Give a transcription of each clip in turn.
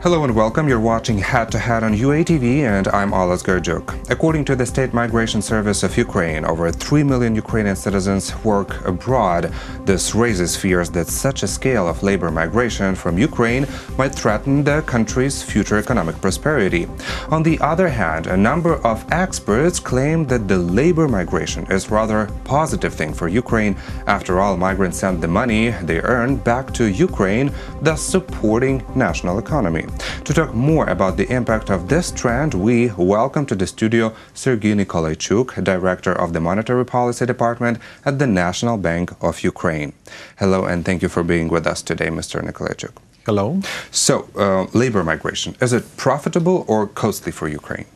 Hello and welcome. You're watching Head to Head on UATV and I'm Sergiy Nikolaychuk. According to the State Migration Service of Ukraine, over 3 million Ukrainian citizens work abroad. This raises fears that such a scale of labor migration from Ukraine might threaten the country's future economic prosperity. On the other hand, a number of experts claim that the labor migration is rather a positive thing for Ukraine. After all, migrants send the money they earn back to Ukraine, thus supporting national economy. To talk more about the impact of this trend, we welcome to the studio Sergiy Nikolaychuk, Director of the Monetary Policy Department at the National Bank of Ukraine. Hello and thank you for being with us today, Mr. Nikolaychuk. Hello. So, labor migration, is it profitable or costly for Ukraine?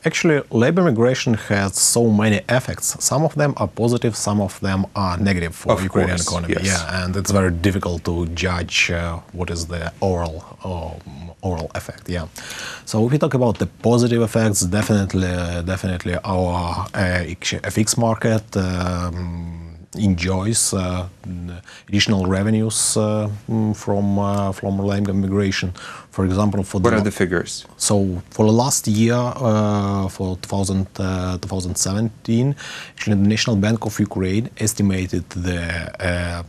Actually, labor migration has so many effects. Some of them are positive, some of them are negative for the Ukrainian economy. Yes. Yeah, and it's very difficult to judge what is the overall effect. Yeah. So if we talk about the positive effects, definitely our FX market enjoys additional revenues from labor migration. For example, what are the figures? So for the last year, for 2017, actually the National Bank of Ukraine estimated the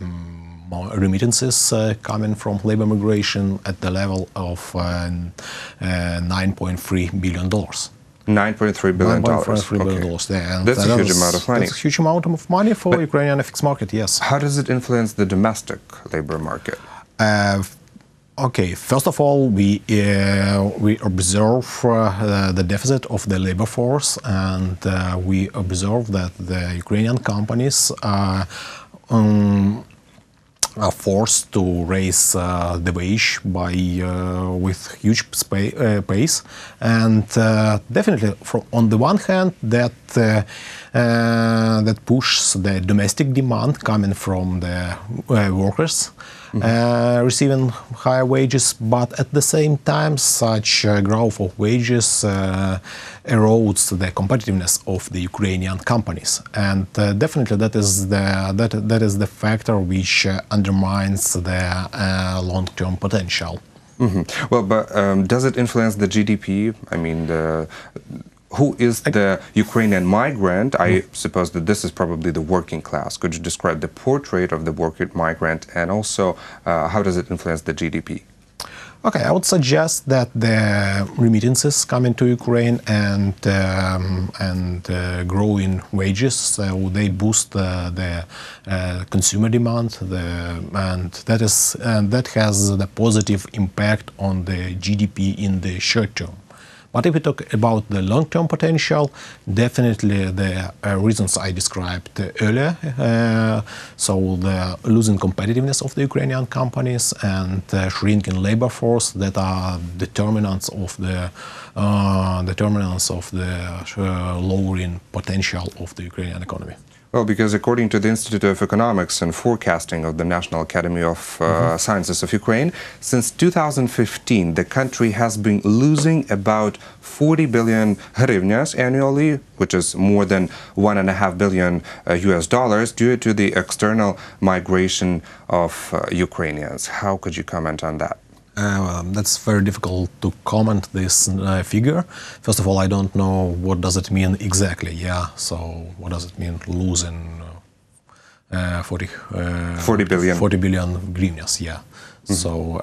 remittances coming from labor migration at the level of $9.3 billion. $9.3 billion. $9.3 billion. Yeah. That's a huge amount of money. That's a huge amount of money for Ukrainian FX market, yes. How does it influence the domestic labor market? Okay, first of all, we observe the deficit of the labor force, and we observe that the Ukrainian companies are forced to raise the wage by with huge pace, and definitely, on the one hand, that pushes the domestic demand coming from the workers. Receiving higher wages, but at the same time, such growth of wages erodes the competitiveness of the Ukrainian companies, and definitely that is the factor which undermines the long-term potential. Well, but does it influence the GDP? I mean, who is the Ukrainian migrant? I suppose that this is probably the working class. Could you describe the portrait of the working migrant, and also how does it influence the GDP? Okay, I would suggest that the remittances coming to Ukraine and growing wages, they boost the consumer demand, and that has the positive impact on the GDP in the short term. But if we talk about the long-term potential, definitely the reasons I described earlier, so the losing competitiveness of the Ukrainian companies and shrinking labor force, that are determinants of the lowering potential of the Ukrainian economy. Well, because according to the Institute of Economics and Forecasting of the National Academy of Sciences of Ukraine, since 2015, the country has been losing about 40 billion hryvnias annually, which is more than $1.5 billion US dollars, due to the external migration of Ukrainians. How could you comment on that? That's very difficult to comment this figure. First of all, I don't know what does it mean exactly. Yeah, so what does it mean losing 40 billion hryvnias? Yeah. So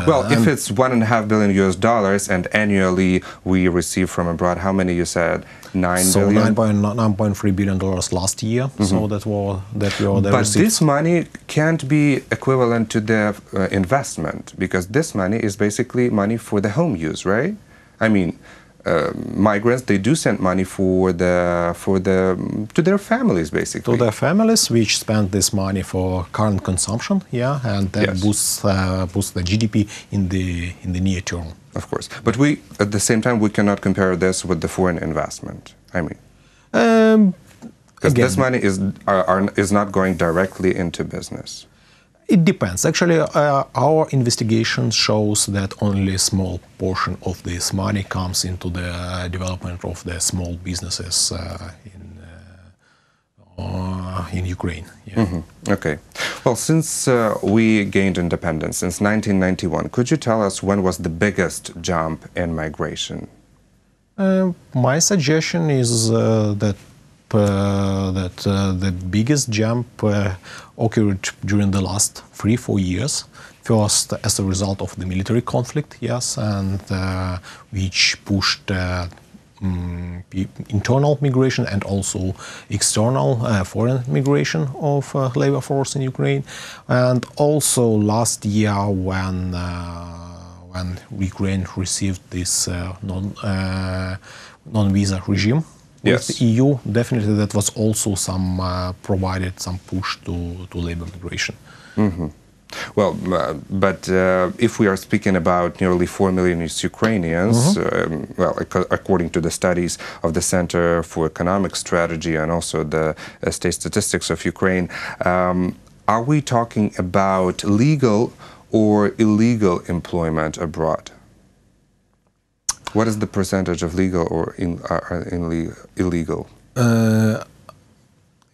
well, if it's $1.5 billion US dollars and annually we receive from abroad, how many you said? 9 billion? $9.3 billion last year. So that we But this money can't be equivalent to the investment, because this money is basically money for the home use, right? I mean, migrants, they do send money to their families, basically. To their families, which spend this money for current consumption, yeah, and that boosts the GDP in the near term. Of course, but at the same time we cannot compare this with the foreign investment. I mean, because this money is not going directly into business. It depends. Actually, our investigation shows that only a small portion of this money comes into the development of the small businesses in Ukraine. Yeah. Okay. Well, since we gained independence, since 1991, could you tell us when was the biggest jump in migration? My suggestion is that the biggest jump occurred during the last 3-4 years. First, as a result of the military conflict, yes, and which pushed internal migration and also external foreign migration of labor force in Ukraine, and also last year when Ukraine received this non-visa regime with the EU, definitely that was also provided some push to labor migration. Mm-hmm. Well, but if we are speaking about nearly 4 million Ukrainians, according to the studies of the Center for Economic Strategy and also the state statistics of Ukraine, are we talking about legal or illegal employment abroad? What is the percentage of legal or illegal?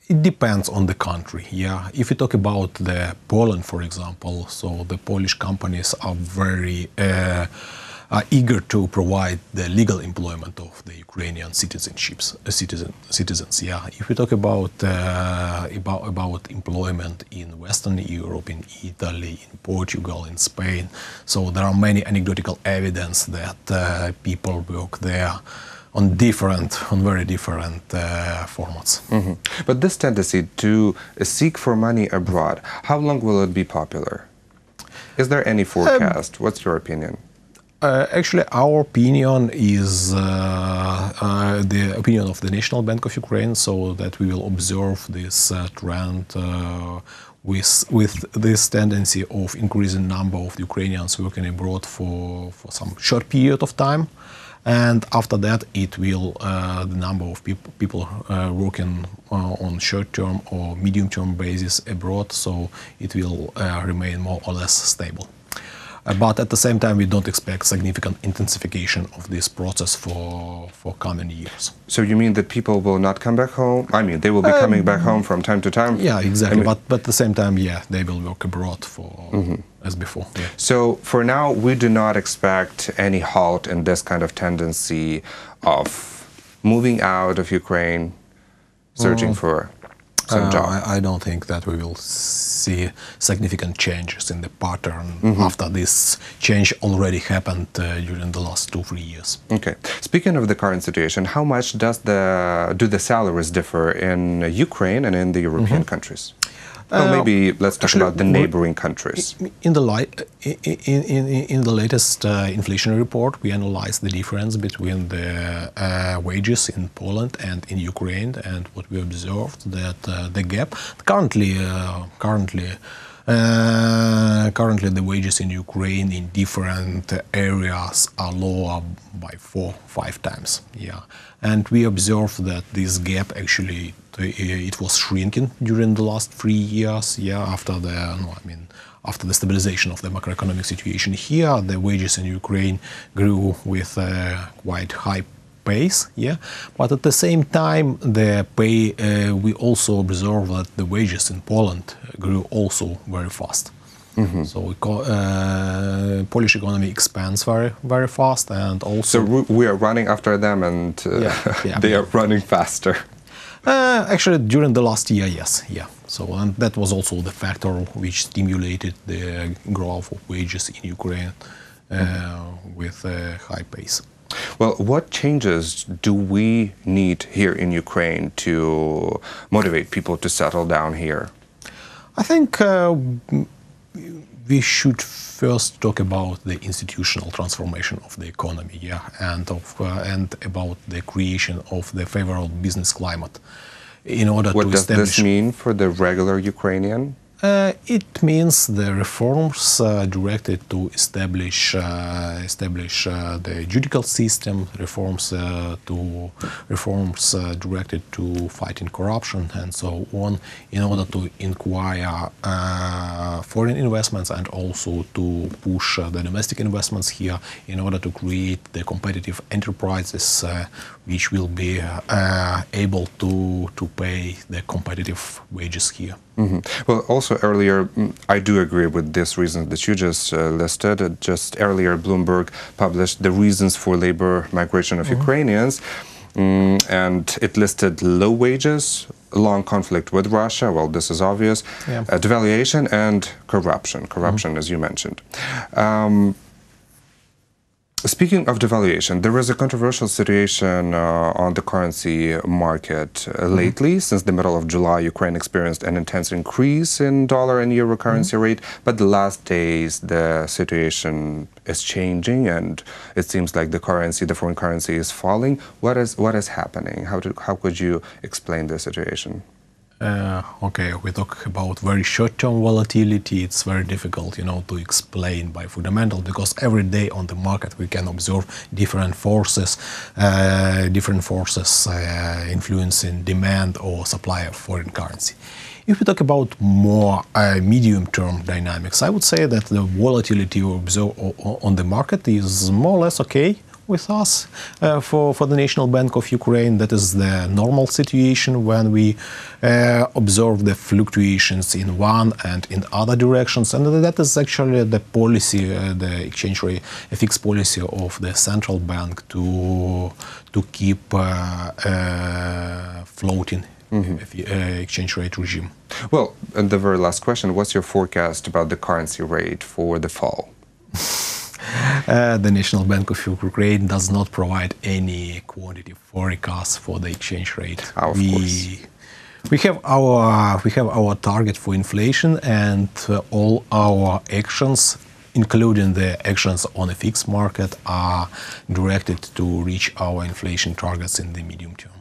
It depends on the country, yeah. If you talk about Poland, for example, so the Polish companies are very eager to provide the legal employment of the Ukrainian citizens. Yeah. If we talk about employment in Western Europe, in Italy, in Portugal, in Spain, so there are many anecdotal evidence that people work there on very different formats. Mm-hmm. But this tendency to seek for money abroad, how long will it be popular? Is there any forecast? What's your opinion? Actually, our opinion is the opinion of the National Bank of Ukraine, so that we will observe this trend with this tendency of increasing number of Ukrainians working abroad for some short period of time. And after that, it will the number of people working on short-term or medium-term basis abroad, so it will remain more or less stable. But at the same time, we don't expect significant intensification of this process for coming years. So you mean that people will not come back home? I mean, they will be coming back home from time to time? Yeah, exactly. I mean, but at the same time, yeah, they will work abroad as before. Yeah. So for now, we do not expect any halt in this kind of tendency of moving out of Ukraine, searching for some job. I don't think that we will see significant changes in the pattern after this change already happened during the last 2-3 years. Okay. Speaking of the current situation, how much do the salaries differ in Ukraine and in the European countries? Well, maybe let's talk about the neighboring countries. In the latest inflation report, we analyzed the difference between the wages in Poland and in Ukraine, and what we observed that the gap currently the wages in Ukraine in different areas are lower by 4-5 times. Yeah, and we observed that this gap actually it was shrinking during the last 3 years. Yeah, after the stabilization of the macroeconomic situation here, the wages in Ukraine grew with a quite high pace. Yeah, but at the same time, the pay we also observed that the wages in Poland grew also very fast. So Polish economy expands very fast, and also. So we are running after them, and they are running faster. Actually, during the last year, yes, yeah. So, and that was also the factor which stimulated the growth of wages in Ukraine with a high pace. Well, what changes do we need here in Ukraine to motivate people to settle down here? I think we should first talk about the institutional transformation of the economy, yeah, and about the creation of the favorable business climate in order to establish. What does this mean for the regular Ukrainian? It means the reforms directed to establish the judicial system, reforms directed to fighting corruption and so on, in order to inquire foreign investments and also to push the domestic investments here, in order to create the competitive enterprises which will be able to pay the competitive wages here. Well, also also earlier, I do agree with these reasons that you just listed. Just earlier, Bloomberg published the reasons for labor migration of Ukrainians, and it listed low wages, long conflict with Russia, well, this is obvious, devaluation and corruption, as you mentioned. Speaking of devaluation, there is a controversial situation on the currency market lately. Since the middle of July, Ukraine experienced an intense increase in dollar and euro currency rate, but the last days the situation is changing, and it seems like the foreign currency is falling. What is happening? How could you explain the situation? Okay, we talk about very short-term volatility. It's very difficult, to explain by fundamental, because every day on the market we can observe different forces influencing demand or supply of foreign currency. If we talk about more medium-term dynamics, I would say that the volatility we observe on the market is more or less okay with us for the National Bank of Ukraine. That is the normal situation when we observe the fluctuations in one and in other directions, and that is actually the policy, the exchange rate, a fixed policy of the central bank to keep floating exchange rate regime. Well, and the very last question, what's your forecast about the currency rate for the fall? The National Bank of Ukraine does not provide any quantitative forecast for the exchange rate. Of course. We have our target for inflation, and all our actions, including the actions on a fixed market, are directed to reach our inflation targets in the medium term.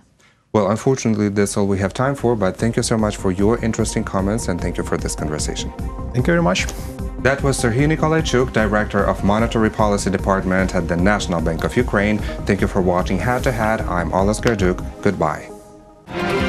Well, unfortunately, that's all we have time for, but thank you so much for your interesting comments, and thank you for this conversation. Thank you very much. That was Sergiy Nikolaychuk, Director of Monetary Policy Department at the National Bank of Ukraine. Thank you for watching Head to Head. I'm Sergiy Nikolaychuk. Goodbye.